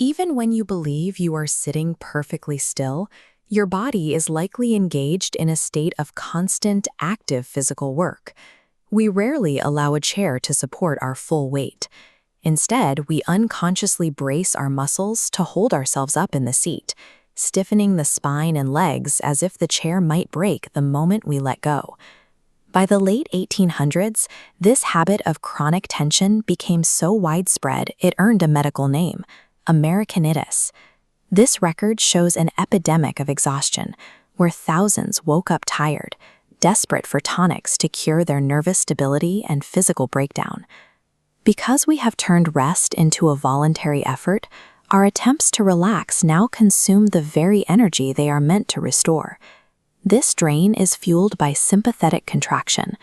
Even when you believe you are sitting perfectly still, your body is likely engaged in a state of constant, active physical work. We rarely allow a chair to support our full weight. Instead, we unconsciously brace our muscles to hold ourselves up in the seat, stiffening the spine and legs as if the chair might break the moment we let go. By the late 1800s, this habit of chronic tension became so widespread it earned a medical name: Americanitis. This record shows an epidemic of exhaustion, where thousands woke up tired, desperate for tonics to cure their nervous stability and physical breakdown. Because we have turned rest into a voluntary effort, our attempts to relax now consume the very energy they are meant to restore. This drain is fueled by sympathetic contraction.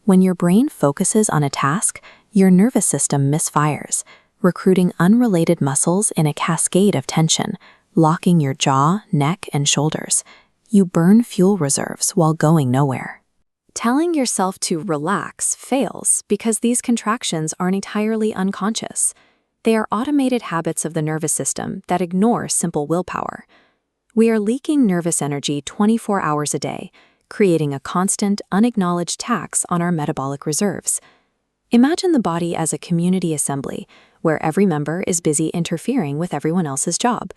When your brain focuses on a task, your nervous system misfires, recruiting unrelated muscles in a cascade of tension, locking your jaw, neck, and shoulders. You burn fuel reserves while going nowhere. Telling yourself to relax fails because these contractions aren't entirely unconscious. They are automated habits of the nervous system that ignore simple willpower. We are leaking nervous energy 24 hours a day, creating a constant, unacknowledged tax on our metabolic reserves. Imagine the body as a community assembly, where every member is busy interfering with everyone else's job.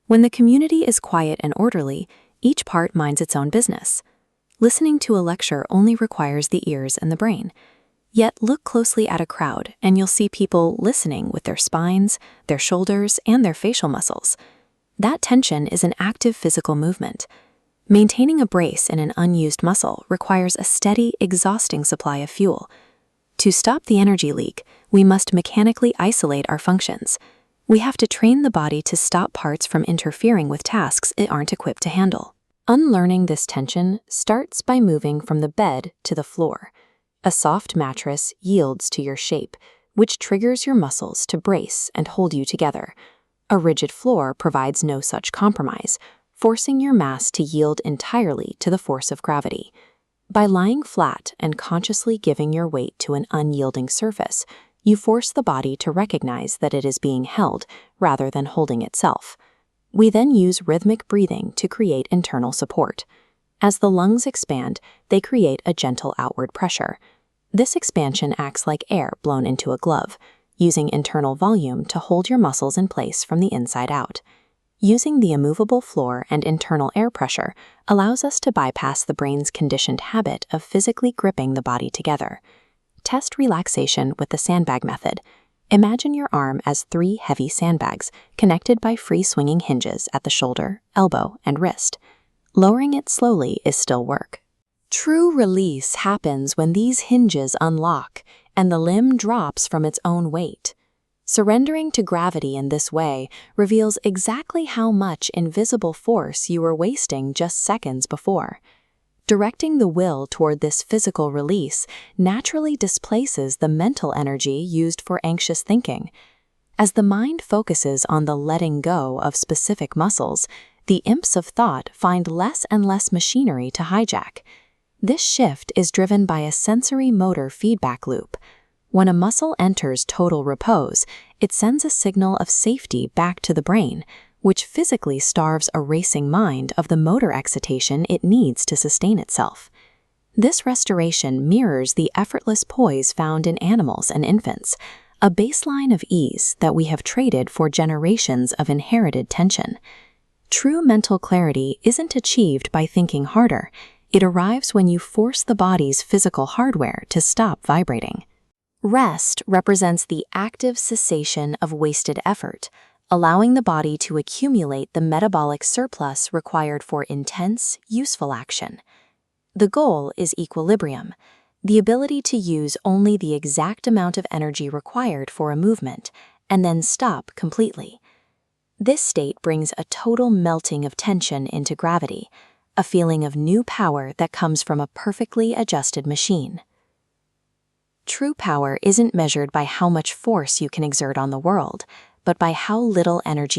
When the community is quiet and orderly, each part minds its own business. Listening to a lecture only requires the ears and the brain. Yet look closely at a crowd and you'll see people listening with their spines, their shoulders, and their facial muscles. That tension is an active physical movement. Maintaining a brace in an unused muscle requires a steady, exhausting supply of fuel. To stop the energy leak, we must mechanically isolate our functions. We have to train the body to stop parts from interfering with tasks it aren't equipped to handle. Unlearning this tension starts by moving from the bed to the floor. A soft mattress yields to your shape, which triggers your muscles to brace and hold you together. A rigid floor provides no such compromise, forcing your mass to yield entirely to the force of gravity. By lying flat and consciously giving your weight to an unyielding surface, you force the body to recognize that it is being held rather than holding itself. We then use rhythmic breathing to create internal support. As the lungs expand, they create a gentle outward pressure. This expansion acts like air blown into a glove, using internal volume to hold your muscles in place from the inside out. Using the immovable floor and internal air pressure allows us to bypass the brain's conditioned habit of physically gripping the body together. Test relaxation with the sandbag method. Imagine your arm as 3 heavy sandbags connected by free-swinging hinges at the shoulder, elbow, and wrist. Lowering it slowly is still work. True release happens when these hinges unlock and the limb drops from its own weight. Surrendering to gravity in this way reveals exactly how much invisible force you were wasting just seconds before. Directing the will toward this physical release naturally displaces the mental energy used for anxious thinking. As the mind focuses on the letting go of specific muscles, the imps of thought find less and less machinery to hijack. This shift is driven by a sensory-motor feedback loop. When a muscle enters total repose, it sends a signal of safety back to the brain, which physically starves a racing mind of the motor excitation it needs to sustain itself. This restoration mirrors the effortless poise found in animals and infants, a baseline of ease that we have traded for generations of inherited tension. True mental clarity isn't achieved by thinking harder. It arrives when you force the body's physical hardware to stop vibrating. Rest represents the active cessation of wasted effort, allowing the body to accumulate the metabolic surplus required for intense, useful action. The goal is equilibrium, the ability to use only the exact amount of energy required for a movement, and then stop completely. This state brings a total melting of tension into gravity, a feeling of new power that comes from a perfectly adjusted machine. True power isn't measured by how much force you can exert on the world, but by how little energy